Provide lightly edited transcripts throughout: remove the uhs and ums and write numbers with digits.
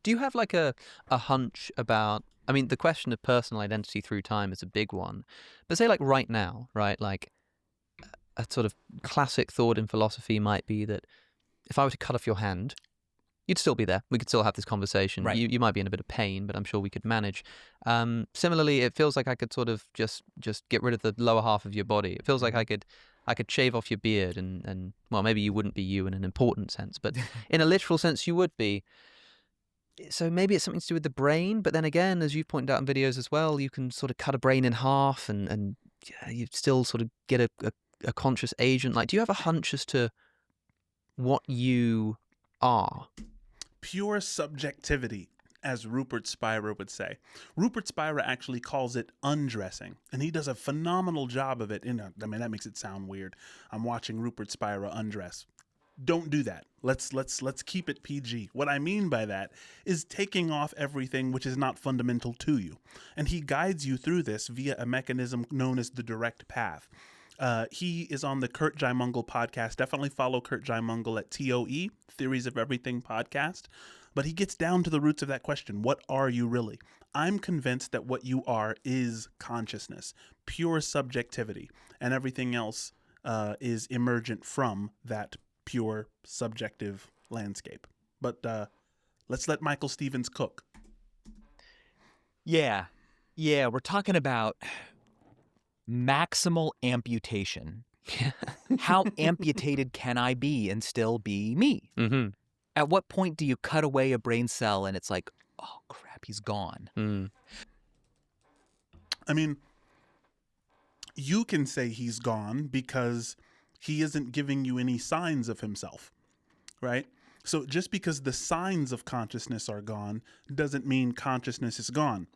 Do you have like a hunch about, I mean, the question of personal identity through time is a big one, but say like right now, right? Like a sort of classic thought in philosophy might be that if I were to cut off your hand, you'd still be there. We could still have this conversation. Right. You might be in a bit of pain, but I'm sure we could manage. Similarly, it feels like I could sort of just get rid of the lower half of your body. It feels like I could shave off your beard and well, maybe you wouldn't be you in an important sense, but in a literal sense you would be. So maybe it's something to do with the brain, but then again, as you've pointed out in videos as well, you can sort of cut a brain in half and you still sort of get a conscious agent. Like, do you have a hunch as to what you are? Pure subjectivity, as Rupert Spira would say. Rupert Spira actually calls it undressing, and he does a phenomenal job of it. I mean, that makes it sound weird. I'm watching Rupert Spira undress. Don't do that. Let's keep it PG. What I mean by that is taking off everything which is not fundamental to you. And he guides you through this via a mechanism known as the direct path. He is on the Kurt Jaimungal podcast. Definitely follow Kurt Jaimungal at TOE, Theories of Everything podcast. But he gets down to the roots of that question. What are you really? I'm convinced that what you are is consciousness, pure subjectivity, and everything else is emergent from that pure subjective landscape. But let's let Michael Stevens cook. Yeah, we're talking about maximal amputation. How amputated can I be and still be me? Mm-hmm. At what point do you cut away a brain cell and it's like, oh crap, he's gone? I mean, you can say he's gone because he isn't giving you any signs of himself, right? So just because the signs of consciousness are gone doesn't mean consciousness is gone.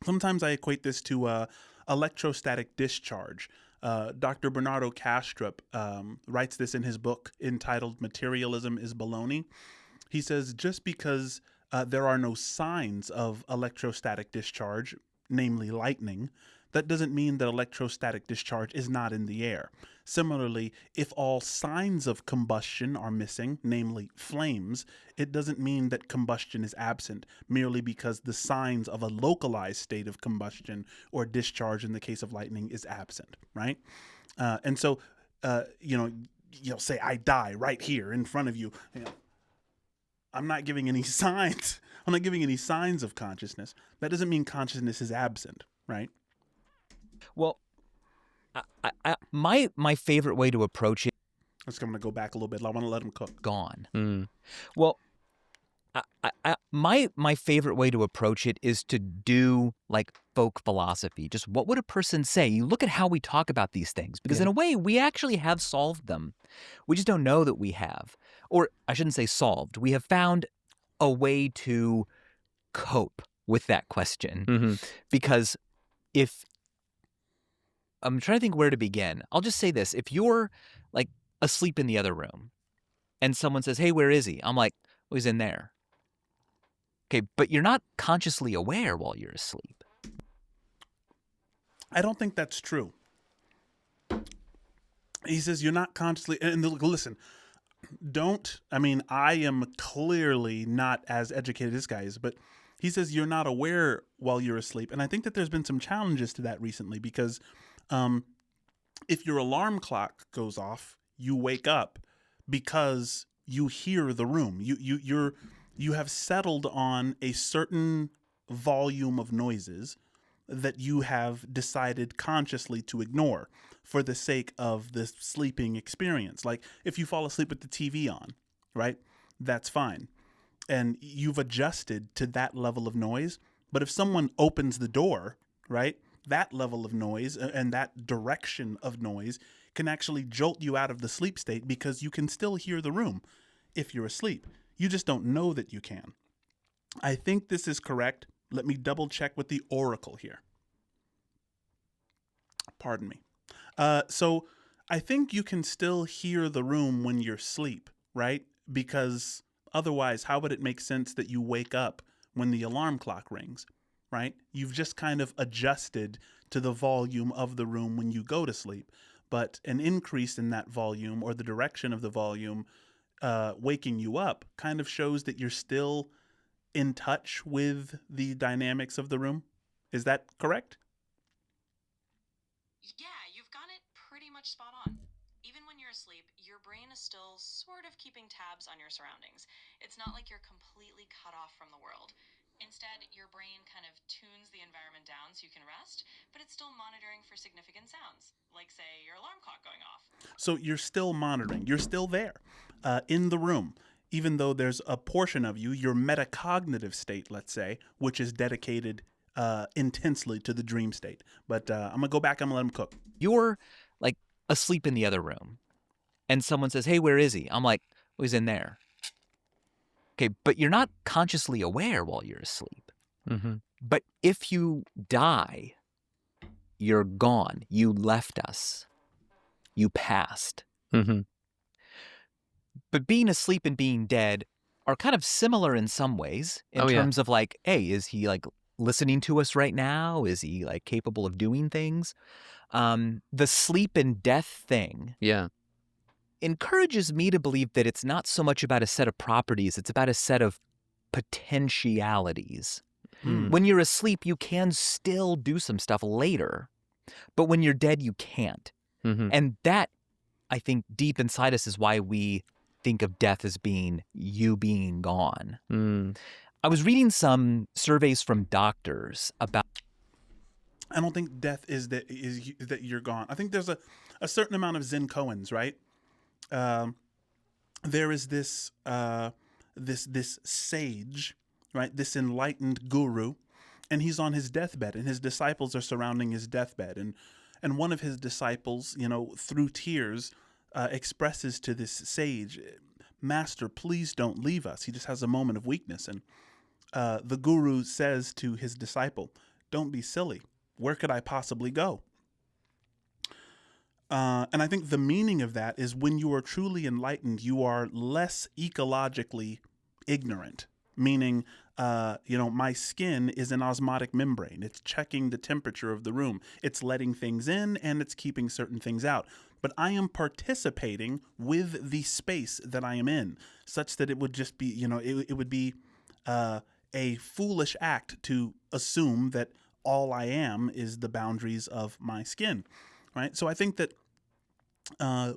Sometimes I equate this to electrostatic discharge. Dr. Bernardo Kastrup writes this in his book entitled Materialism is Baloney. He says just because there are no signs of electrostatic discharge, namely lightning, that doesn't mean that electrostatic discharge is not in the air. Similarly, if all signs of combustion are missing, namely flames, it doesn't mean that combustion is absent merely because the signs of a localized state of combustion or discharge in the case of lightning is absent, right? And so, you'll say, I die right here in front of you. I'm not giving any signs. I'm not giving any signs of consciousness. That doesn't mean consciousness is absent, right? Well, my favorite way to approach it. I'm going to go back a little bit. I want to let him cook. Gone. Well, my favorite way to approach it is to do like folk philosophy. Just what would a person say? You look at how we talk about these things, because in a way we actually have solved them. We just don't know that we have. Or I shouldn't say solved. We have found a way to cope with that question. Because if I'm trying to think where to begin. I'll just say this. If you're like asleep in the other room and someone says, hey, where is he? I'm like, well, he's in there. Okay, but you're not consciously aware while you're asleep. I don't think that's true. He says you're not consciously, and listen, I am clearly not as educated as this guy is, but he says you're not aware while you're asleep. And I think that there's been some challenges to that recently because if your alarm clock goes off, you wake up because you hear the room. You have settled on a certain volume of noises that you have decided consciously to ignore for the sake of the sleeping experience. Like if you fall asleep with the TV on, right? That's fine. And you've adjusted to that level of noise. But if someone opens the door, right? That level of noise and that direction of noise can actually jolt you out of the sleep state because you can still hear the room if you're asleep. You just don't know that you can. I think this is correct. Let me double check with the oracle here. Pardon me. So I think you can still hear the room when you're asleep, right? Because otherwise, how would it make sense that you wake up when the alarm clock rings, right? You've just kind of adjusted to the volume of the room when you go to sleep. But an increase in that volume or the direction of the volume waking you up kind of shows that you're still in touch with the dynamics of the room. Is that correct? Yeah, you've got it pretty much spot on. Even when you're asleep, your brain is still sort of keeping tabs on your surroundings. It's not like you're completely cut off from the world. Instead, your brain kind of tunes the environment down so you can rest, but it's still monitoring for significant sounds, like, say, your alarm clock going off. So you're still monitoring. You're still there in the room, even though there's a portion of you, your metacognitive state, let's say, which is dedicated intensely to the dream state. But I'm going to go back. I'm going to let him cook. You're like asleep in the other room and someone says, hey, where is he? I'm like, well, he's in there. Okay, but you're not consciously aware while you're asleep. Mm-hmm. But if you die, you're gone. You left us. You passed. Mm-hmm. But being asleep and being dead are kind of similar in some ways in terms of like, hey, is he like listening to us right now? Is he like capable of doing things? The sleep and death thing encourages me to believe that it's not so much about a set of properties, it's about a set of potentialities. When you're asleep, you can still do some stuff later, but when you're dead, you can't. And that, I think, deep inside us is why we think of death as being you being gone. I was reading some surveys from doctors about... I don't think death is that you're gone. I think there's a certain amount of Zen koans, right? There is this sage, right? This enlightened guru, and he's on his deathbed, and his disciples are surrounding his deathbed, and one of his disciples, through tears, expresses to this sage, "Master, please don't leave us." He just has a moment of weakness, and the guru says to his disciple, "Don't be silly. Where could I possibly go?" And I think the meaning of that is when you are truly enlightened, you are less ecologically ignorant, meaning, my skin is an osmotic membrane. It's checking the temperature of the room. It's letting things in and it's keeping certain things out. But I am participating with the space that I am in, such that it would just be, it would be a foolish act to assume that all I am is the boundaries of my skin, right? So I think that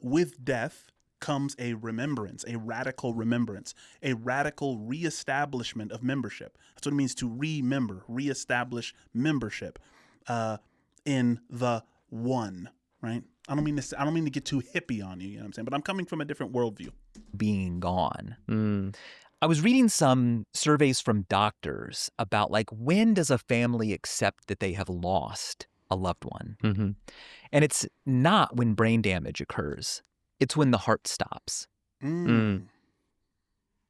with death comes a remembrance, a radical remembrance, a radical reestablishment of membership. That's what it means to remember, reestablish membership in the one, right? I don't mean to get too hippie on you, you know what I'm saying? But I'm coming from a different worldview. Being gone. I was reading some surveys from doctors about like, when does a family accept that they have lost a loved one? And it's not when brain damage occurs. It's when the heart stops. And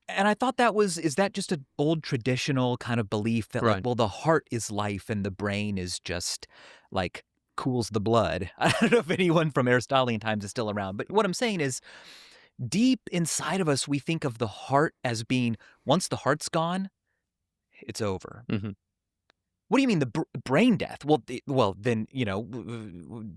I thought is that just an old traditional kind of belief that like, well, the heart is life and the brain is just like cools the blood. I don't know if anyone from Aristotelian times is still around, but what I'm saying is deep inside of us, we think of the heart as being, once the heart's gone, it's over. What do you mean the brain death? Well, then,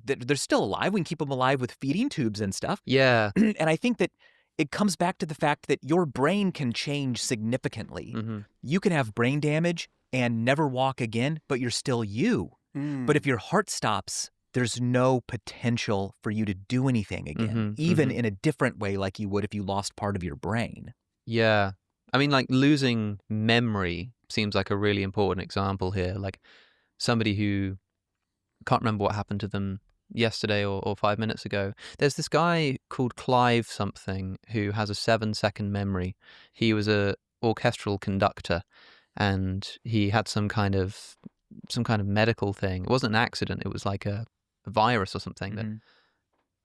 they're still alive. We can keep them alive with feeding tubes and stuff. Yeah. And I think that it comes back to the fact that your brain can change significantly. You can have brain damage and never walk again, but you're still you. But if your heart stops, there's no potential for you to do anything again, even in a different way like you would if you lost part of your brain. Yeah. I mean, like losing memory seems like a really important example here. Like somebody who can't remember what happened to them yesterday or 5 minutes ago. There's this guy called Clive something who has a 7-second memory. He was a orchestral conductor and he had some kind of medical thing. It wasn't an accident. It was like a virus or something that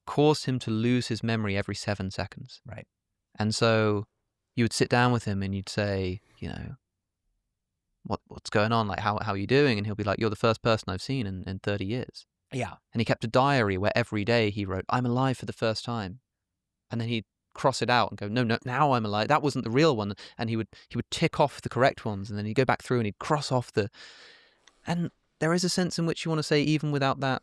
caused him to lose his memory every 7 seconds. Right. And so you would sit down with him and you'd say, what's going on? Like, how are you doing? And he'll be like, you're the first person I've seen in 30 years. Yeah. And he kept a diary where every day he wrote, I'm alive for the first time. And then he'd cross it out and go, no, now I'm alive. That wasn't the real one. And he would tick off the correct ones. And then he'd go back through and he'd cross off and there is a sense in which you want to say, even without that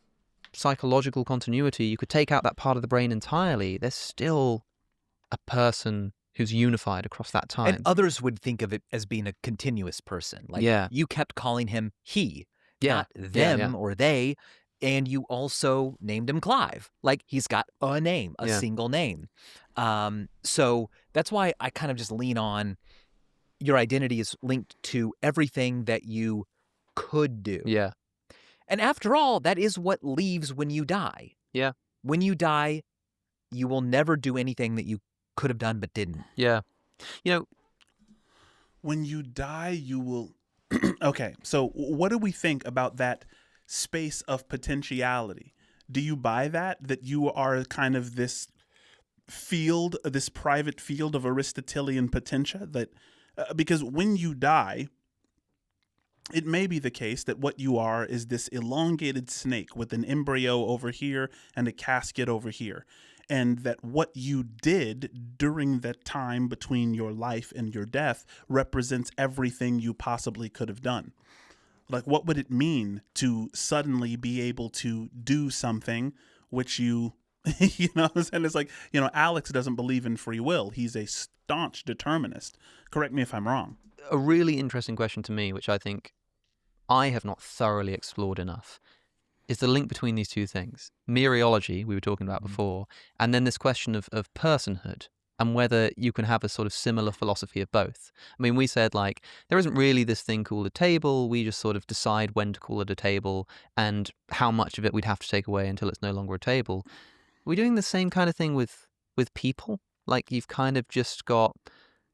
psychological continuity, you could take out that part of the brain entirely. There's still a person who's unified across that time. And others would think of it as being a continuous person. Like Yeah. you kept calling him he, Yeah. not Yeah, them yeah. or they. And you also named him Clive. Like he's got a name, a Yeah. single name. So that's why I kind of just lean on your identity is linked to everything that you could do. Yeah. And after all, that is what leaves when you die. Yeah. When you die, you will never do anything that you could have done but didn't. Yeah. You know, When you die, you will. Okay, so what do we think about that space of potentiality? Do you buy that you are kind of this field, this private field of Aristotelian potentia? That because when you die, it may be the case that what you are is this elongated snake with an embryo over here and a casket over here. And that what you did during that time between your life and your death represents everything you possibly could have done. Like, what would it mean to suddenly be able to do something which you, you know what I'm saying? It's like, Alex doesn't believe in free will. He's a staunch determinist. Correct me if I'm wrong. a really interesting question to me, which I think I have not thoroughly explored enough, is the link between these two things. Mereology, we were talking about before, and then this question of personhood and whether you can have a sort of similar philosophy of both. I mean, we said, like, there isn't really this thing called a table. We just sort of decide when to call it a table and how much of it we'd have to take away until it's no longer a table. Are we doing the same kind of thing with people? Like, you've kind of just got,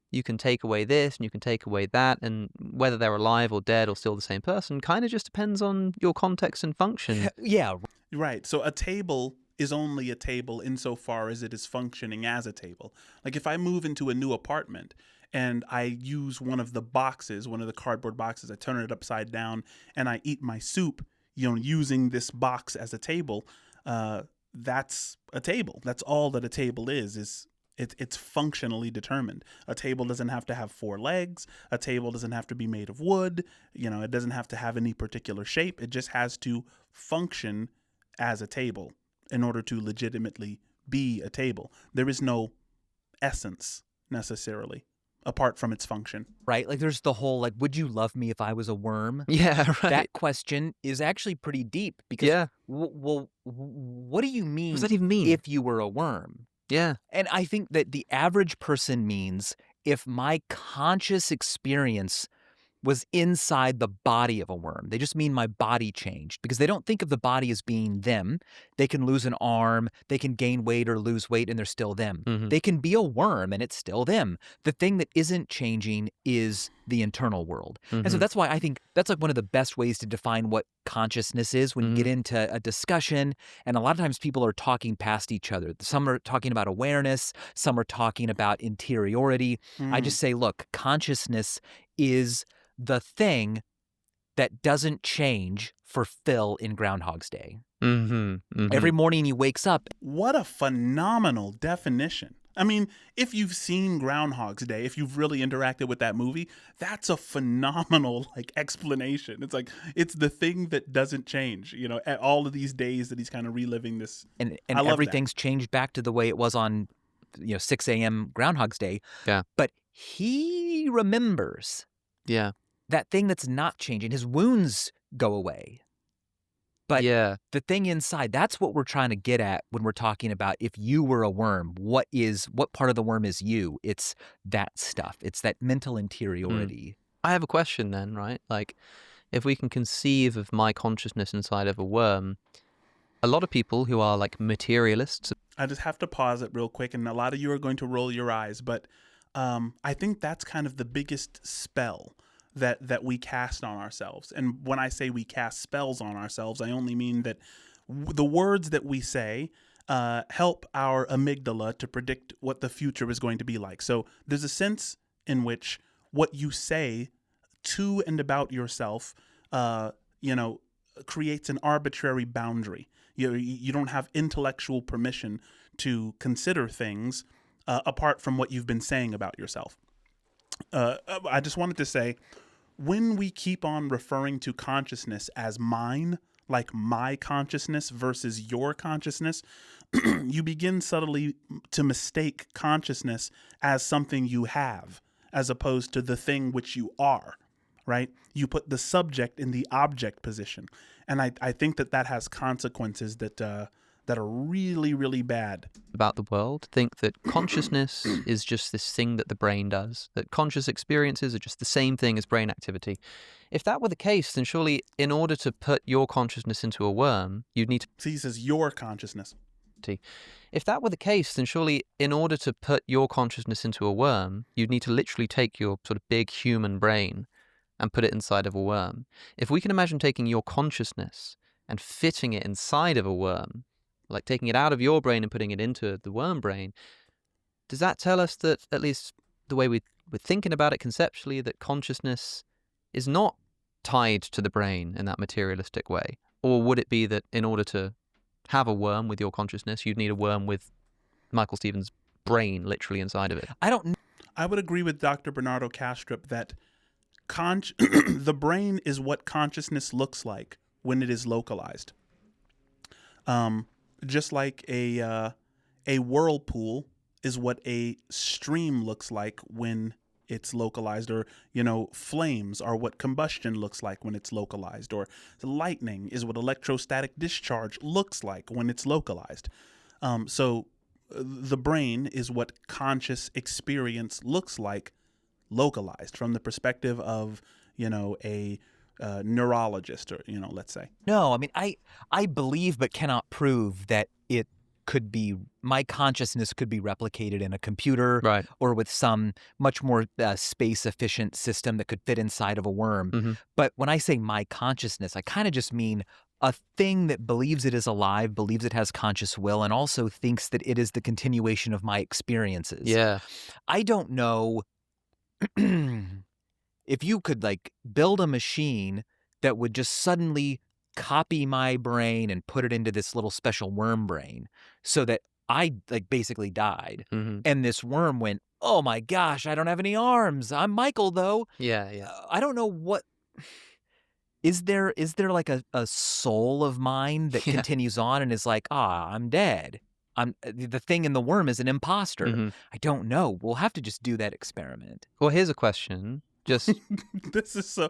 you can take away this and you can take away that, and whether they're alive or dead or still the same person kind of just depends on your context and function. Yeah. Right. So a table is only a table insofar as it is functioning as a table. Like if I move into a new apartment and I use one of the boxes, one of the cardboard boxes, I turn it upside down and I eat my soup, using this box as a table, that's a table. That's all that a table is it's functionally determined. A table doesn't have to have 4 legs. A table doesn't have to be made of wood. It doesn't have to have any particular shape. It just has to function as a table in order to legitimately be a table. There is no essence necessarily apart from its function. Right? Like there's the whole, like, would you love me if I was a worm? Yeah, right. That question is actually pretty deep because, Yeah. well, what do you mean What does that even mean? if you were a worm? Yeah. And I think that the average person means if my conscious experience was inside the body of a worm. They just mean my body changed because they don't think of the body as being them. They can lose an arm, they can gain weight or lose weight, and they're still them. Mhm. They can be a worm and it's still them. The thing that isn't changing is the internal world. And so Mhm. that's why I think that's like one of the best ways to define what consciousness is when you get into a discussion. And a lot of times people are talking past each other. Some are talking about awareness, some are talking about interiority. I just say, look, consciousness is the thing that doesn't change for Phil in Groundhog's Day. Every morning he wakes up. What a phenomenal definition. I mean, if you've seen Groundhog's Day, if you've really interacted with that movie, that's a phenomenal explanation. It's like, it's the thing that doesn't change, at all of these days that he's kind of reliving this. And I love everything's changed back to the way it was on 6 a.m. Groundhog's Day. Yeah. But he remembers Yeah. that thing that's not changing. His wounds go away. But yeah. the thing inside, that's what we're trying to get at when we're talking about if you were a worm, what part of the worm is you? It's that stuff. It's that mental interiority. I have a question then, right? Like, if we can conceive of my consciousness inside of a worm, a lot of people who are like materialists. I just have to pause it real quick, and a lot of you are going to roll your eyes, but I think that's kind of the biggest spell that we cast on ourselves. And when I say we cast spells on ourselves, I only mean that the words that we say help our amygdala to predict what the future is going to be like. So there's a sense in which what you say to and about yourself, creates an arbitrary boundary. You don't have intellectual permission to consider things apart from what you've been saying about yourself. I just wanted to say, when we keep on referring to consciousness as mine, like my consciousness versus your consciousness, you begin subtly to mistake consciousness as something you have, as opposed to the thing which you are, right? You put the subject in the object position. And I think that has consequences that are really, really bad. About the world, think that consciousness is just this thing that the brain does, that conscious experiences are just the same thing as brain activity. If that were the case, then surely in order to put your consciousness into a worm, you'd need to... See, he says your consciousness. If that were the case, then surely in order to put your consciousness into a worm, you'd need to literally take your sort of big human brain and put it inside of a worm. If we can imagine taking your consciousness and fitting it inside of a worm, like taking it out of your brain and putting it into the worm brain, does that tell us that, at least the way we're thinking about it conceptually, that consciousness is not tied to the brain in that materialistic way? Or would it be that in order to have a worm with your consciousness, you'd need a worm with Michael Stevens' brain literally inside of it? I would agree with Dr. Bernardo Kastrup that the brain is what consciousness looks like when it is localized. Just like a whirlpool is what a stream looks like when it's localized, or, flames are what combustion looks like when it's localized, or lightning is what electrostatic discharge looks like when it's localized. So the brain is what conscious experience looks like localized from the perspective of, a neurologist, or, let's say. No, I mean, I believe but cannot prove that it could be, my consciousness could be replicated in a computer, Right. or with some much more space-efficient system that could fit inside of a worm. Mm-hmm. But when I say my consciousness, I kind of just mean a thing that believes it is alive, believes it has conscious will, and also thinks that it is the continuation of my experiences. Yeah. I don't know if you could build a machine that would just suddenly copy my brain and put it into this little special worm brain so that I basically died. Mm-hmm. And this worm went, oh my gosh, I don't have any arms. I'm Michael though. Yeah. I don't know what... Is there a soul of mine that continues on and is like, I'm dead. The thing in the worm is an imposter. Mm-hmm. I don't know. We'll have to just do that experiment. Well, here's a question. Just This is so,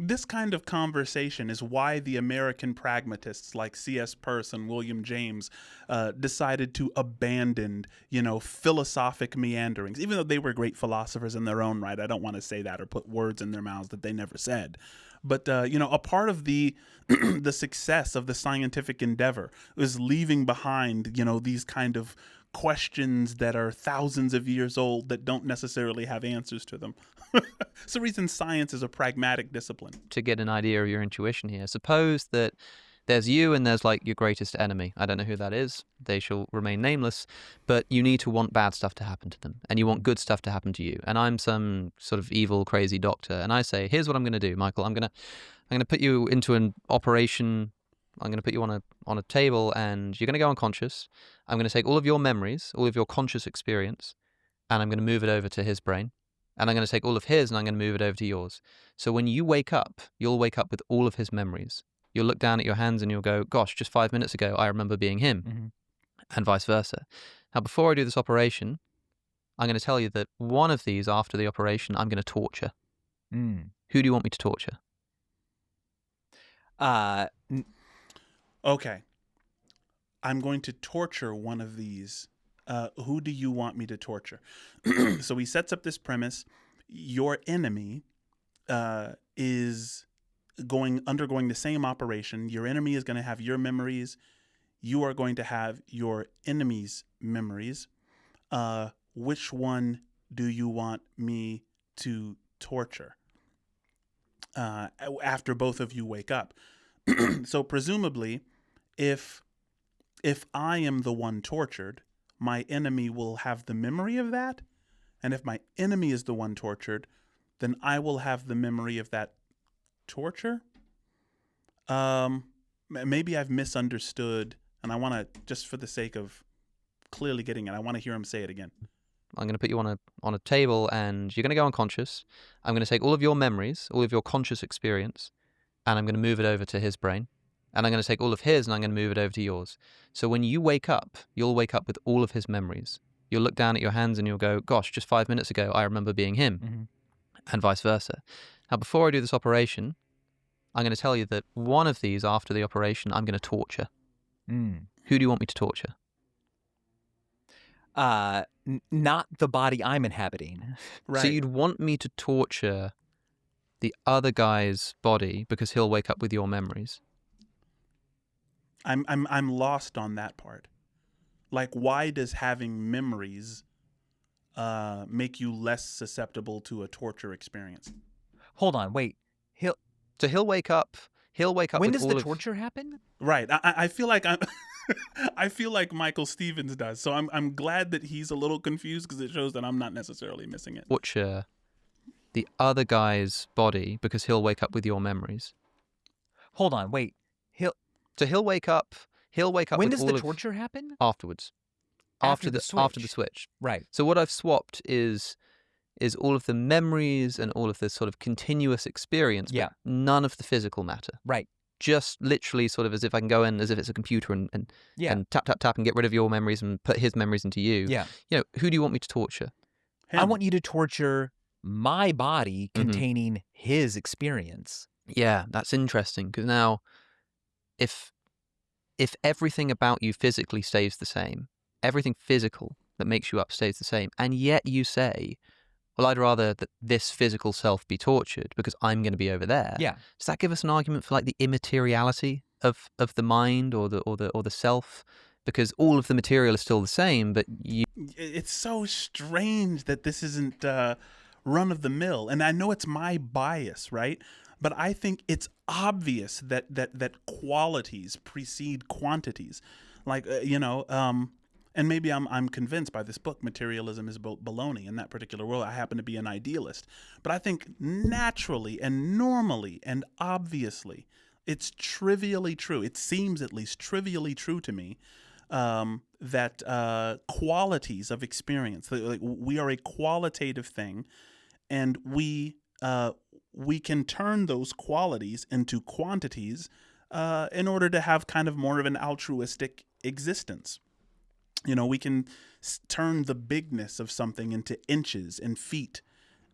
this kind of conversation is why the American pragmatists like C.S. Peirce and William James decided to abandon, philosophic meanderings, even though they were great philosophers in their own right. I don't want to say that or put words in their mouths that they never said. But, a part of the the success of the scientific endeavor is leaving behind, these kind of questions that are thousands of years old that don't necessarily have answers to them. It's the reason science is a pragmatic discipline. to get an idea of your intuition here, suppose that there's you and there's your greatest enemy. I don't know who that is. They shall remain nameless. But you need to want bad stuff to happen to them, and you want good stuff to happen to you. And I'm some sort of evil, crazy doctor, and I say, here's what I'm going to do, Michael. I'm going to put you into an operation. I'm going to put you on a table, and you're going to go unconscious. I'm going to take all of your memories, all of your conscious experience, and I'm going to move it over to his brain. And I'm going to take all of his, and I'm going to move it over to yours. So when you wake up, you'll wake up with all of his memories. You'll look down at your hands and you'll go, gosh, just 5 minutes ago, I remember being him, Mm-hmm. and vice versa. Now, before I do this operation, I'm going to tell you that one of these, after the operation, I'm going to torture. Mm. Who do you want me to torture? Okay. I'm going to torture one of these. Who do you want me to torture? So he sets up this premise. Your enemy is undergoing the same operation. Your enemy is going to have your memories. You are going to have your enemy's memories. Which one do you want me to torture after both of you wake up? So presumably, if I am the one tortured, my enemy will have the memory of that. And if my enemy is the one tortured, then I will have the memory of that torture. Maybe I've misunderstood, and I want to, just for the sake of clearly getting it, I want to hear him say it again. I'm going to put you on a table, and you're going to go unconscious. I'm going to take all of your memories, all of your conscious experience, and I'm going to move it over to his brain. and I'm going to take all of his and I'm going to move it over to yours. So when you wake up, you'll wake up with all of his memories. You'll look down at your hands and you'll go, gosh, just 5 minutes ago, I remember being him, and vice versa. Now, before I do this operation, I'm going to tell you that one of these, after the operation, I'm going to torture. Who do you want me to torture? Not the body I'm inhabiting. Right. So you'd want me to torture the other guy's body because he'll wake up with your memories. I'm lost on that part. Like, why does having memories make you less susceptible to a torture experience? Hold on, wait. So he'll wake up. He'll wake up. When with does all the of... torture happen? Right. I feel like I'm. I feel like Michael Stevens does. So I'm glad that he's a little confused because it shows that I'm not necessarily missing it. torture the other guy's body because he'll wake up with your memories. Hold on, wait. So he'll wake up. He'll wake up. When with does all the of... torture happen? Afterwards. After the After the switch. switch. Right. So what I've swapped is all of the memories and all of this sort of continuous experience, Yeah. but none of the physical matter. Right. Just literally sort of as if I can go in as if it's a computer and tap, tap, tap and get rid of your memories and put his memories into you. Yeah. You know, who do you want me to torture? Him. I want you to torture my body Mhm. containing his experience. Yeah, that's interesting because now if everything about you physically stays the same, everything physical that makes you up stays the same, and yet you say, well, I'd rather that this physical self be tortured because I'm going to be over there. Yeah. Does that give us an argument for like the immateriality of the mind or the self? Because all of the material is still the same, but you... It's so strange that this isn't run of the mill. And I know it's my bias, right? But I think it's obvious that qualities precede quantities. Like, and maybe I'm convinced by this book, materialism is baloney in that particular world. I happen to be an idealist. But I think naturally and normally and obviously, it's trivially true. It seems at least trivially true to me that qualities of experience, like we are a qualitative thing, and we can turn those qualities into quantities in order to have kind of more of an altruistic existence. You know, we can turn the bigness of something into inches and feet,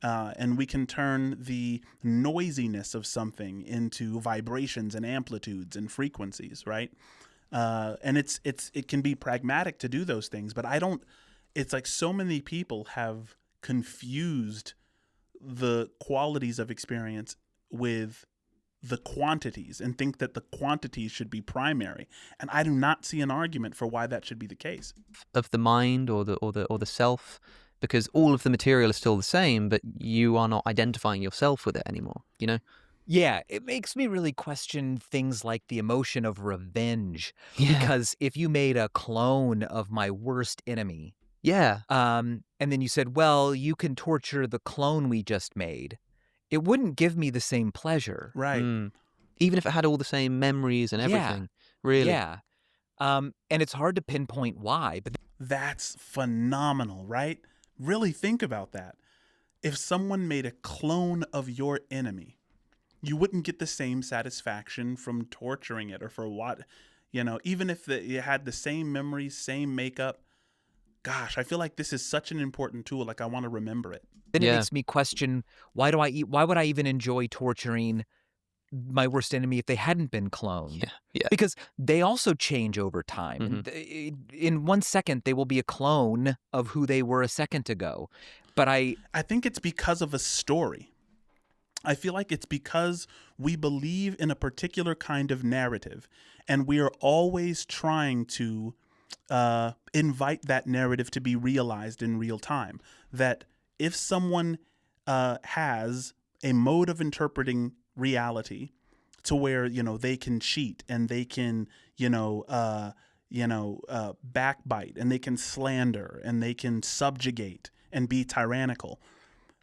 and we can turn the noisiness of something into vibrations and amplitudes and frequencies, right? And it can be pragmatic to do those things, but it's like so many people have confused the qualities of experience with the quantities and think that the quantities should be primary. And I do not see an argument for why that should be the case. Of the mind or the self, because all of the material is still the same, but you are not identifying yourself with it anymore, you know? Yeah, it makes me really question things like the emotion of revenge. Yeah. Because if you made a clone of my worst enemy, Yeah. and then you said, well, you can torture the clone we just made, it wouldn't give me the same pleasure. Right. Even if it had all the same memories and everything. Really. Yeah. And it's hard to pinpoint why, but That's phenomenal, right? Really think about that. If someone made a clone of your enemy, you wouldn't get the same satisfaction from torturing it or for what, even if you had the same memories, same makeup. Gosh, I feel like this is such an important tool. Like, I want to remember it. then it makes me question, why would I even enjoy torturing my worst enemy if they hadn't been cloned? Yeah. Because they also change over time. In 1 second, they will be a clone of who they were a second ago. But I think it's because of a story. I feel like it's because we believe in a particular kind of narrative, and we are always trying to invite that narrative to be realized in real time. That if someone has a mode of interpreting reality to where, they can cheat and they can, backbite and they can slander and they can subjugate and be tyrannical,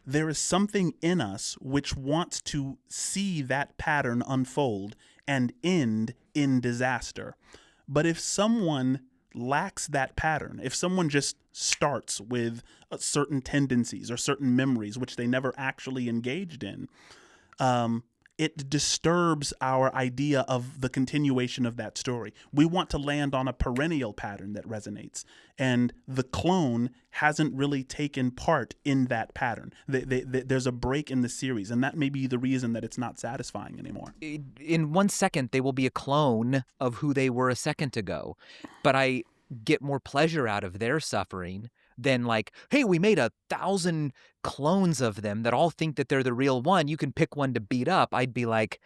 there is something in us which wants to see that pattern unfold and end in disaster. But if someone lacks that pattern, if someone just starts with certain tendencies or certain memories which they never actually engaged in, it disturbs our idea of the continuation of that story. We want to land on a perennial pattern that resonates, and the clone hasn't really taken part in that pattern. There's a break in the series, and that may be the reason that it's not satisfying anymore. In 1 second, they will be a clone of who they were a second ago, but I get more pleasure out of their suffering than like, hey, we made 1,000 clones of them that all think that they're the real one. You can pick one to beat up. I'd be like,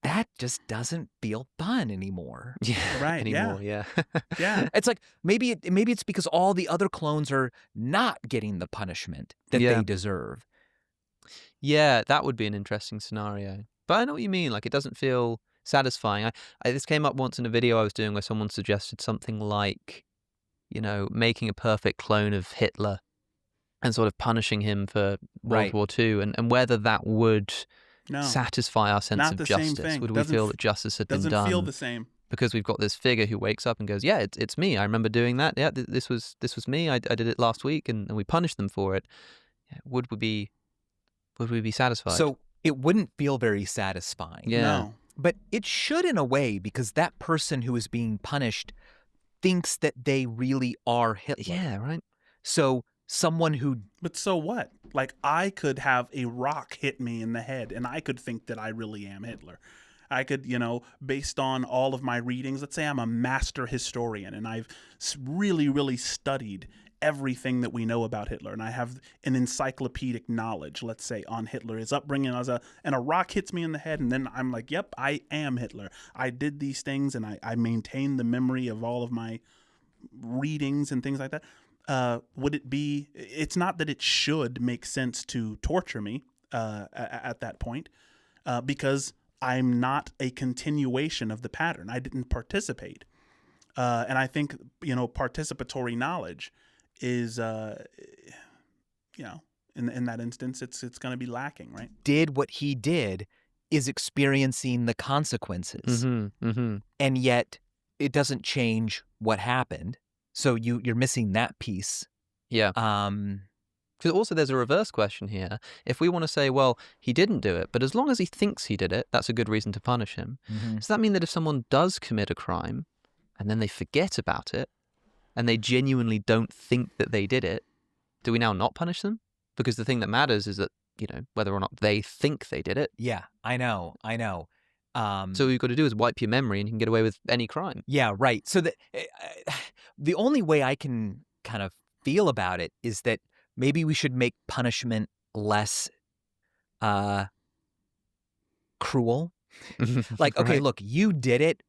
that just doesn't feel fun anymore. Yeah, Right, anymore. Yeah. Yeah. It's like maybe it's because all the other clones are not getting the punishment that Yeah. they deserve. Yeah, that would be an interesting scenario. But I know what you mean. Like, it doesn't feel satisfying. This came up once in a video I was doing where someone suggested something like, making a perfect clone of Hitler and sort of punishing him for Right. World War II, and whether that would No, satisfy our sense not of the same justice. thing. Would we Doesn't feel f- that justice had been doesn't done? feel the same. Because we've got this figure who wakes up and goes, yeah, it's me. I remember doing that. Yeah, this was me. I did it last week, and we punished them for it. Yeah, would we be satisfied? So it wouldn't feel very satisfying. Yeah. No. But it should in a way, because that person who is being punished thinks that they really are Hitler. Yeah, right. So someone who But so what? Like, I could have a rock hit me in the head, and I could think that I really am Hitler. I could, based on all of my readings, let's say I'm a master historian, and I've really, really studied everything that we know about Hitler, and I have an encyclopedic knowledge, let's say, on Hitler, his upbringing, and a rock hits me in the head, and then I'm like, yep, I am Hitler. I did these things, and I maintain the memory of all of my readings and things like that. Would it be? It's not that it should make sense to torture me at that point, because I'm not a continuation of the pattern. I didn't participate, and I think participatory knowledge is in that instance it's going to be lacking, right? did what he did is experiencing the consequences. Mm-hmm. And yet it doesn't change what happened. So you're missing that piece. Yeah. Um, Because also there's a reverse question here. If we want to say, well, he didn't do it, but as long as he thinks he did it, that's a good reason to punish him. Does that mean that if someone does commit a crime and then they forget about it and they genuinely don't think that they did it, do we now not punish them? Because the thing that matters is that, whether or not they think they did it. Yeah, I know. So what you've got to do is wipe your memory and you can get away with any crime. Yeah, right. So the only way I can kind of feel about it is that maybe we should make punishment less cruel. Like, okay, Right. look, you did it.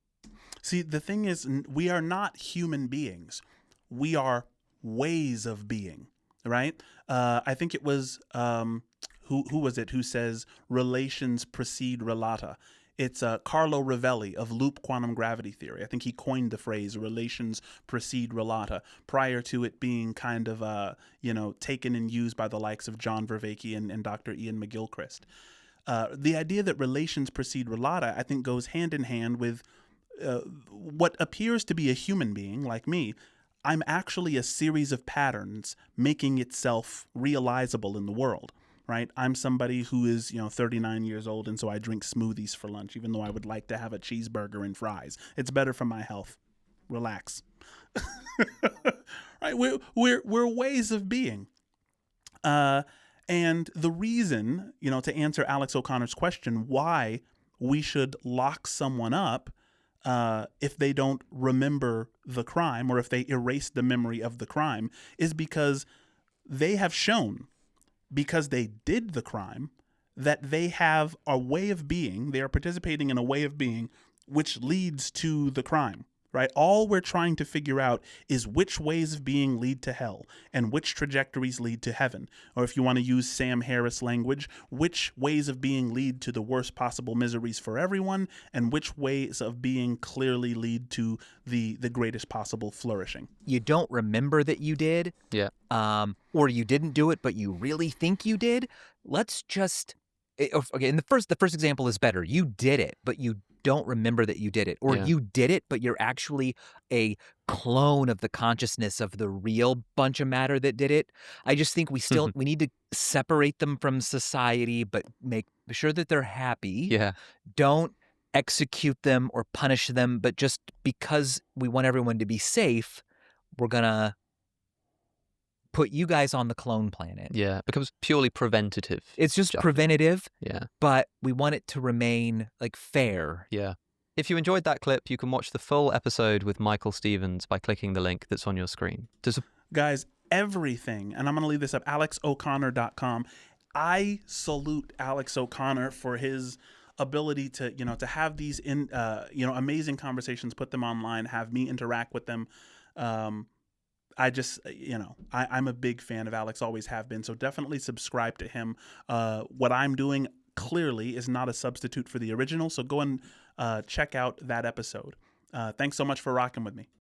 See, the thing is, we are not human beings. We are ways of being, right? I think it was, who was it who says relations precede relata? It's Carlo Rovelli of loop quantum gravity theory. I think he coined the phrase relations precede relata prior to it being kind of, taken and used by the likes of John Vervaeke and Dr. Ian McGilchrist. The idea that relations precede relata, I think, goes hand in hand with what appears to be a human being like me. I'm actually a series of patterns making itself realizable in the world, right? I'm somebody who is, 39 years old, and so I drink smoothies for lunch, even though I would like to have a cheeseburger and fries. It's better for my health. Relax. Right? We're ways of being. And the reason, to answer Alex O'Connor's question, why we should lock someone up if they don't remember the crime or if they erase the memory of the crime is because they have shown, because they did the crime, that they have a way of being, they are participating in a way of being which leads to the crime, right? All we're trying to figure out is which ways of being lead to hell and which trajectories lead to heaven. Or if you want to use Sam Harris language, which ways of being lead to the worst possible miseries for everyone and which ways of being clearly lead to the greatest possible flourishing. You don't remember that you did. Yeah. Or you didn't do it, but you really think you did. Let's just okay. And the first example is better. You did it, but you don't remember that you did it, or Yeah. you did it, but you're actually a clone of the consciousness of the real bunch of matter that did it. I just think we need to separate them from society, but make sure that they're happy. Yeah. Don't execute them or punish them, but just because we want everyone to be safe, we're gonna put you guys on the clone planet. Yeah. It becomes purely preventative. It's just stuff. preventative, Yeah. but we want it to remain like fair. Yeah. If you enjoyed that clip, you can watch the full episode with Michael Stevens by clicking the link that's on your screen. Guys, everything, and I'm going to leave this up, alexoconnor.com. I salute Alex O'Connor for his ability to, to have these amazing conversations, put them online, have me interact with them. I just, I'm a big fan of Alex, always have been. So definitely subscribe to him. What I'm doing clearly is not a substitute for the original. So go and check out that episode. Thanks so much for rocking with me.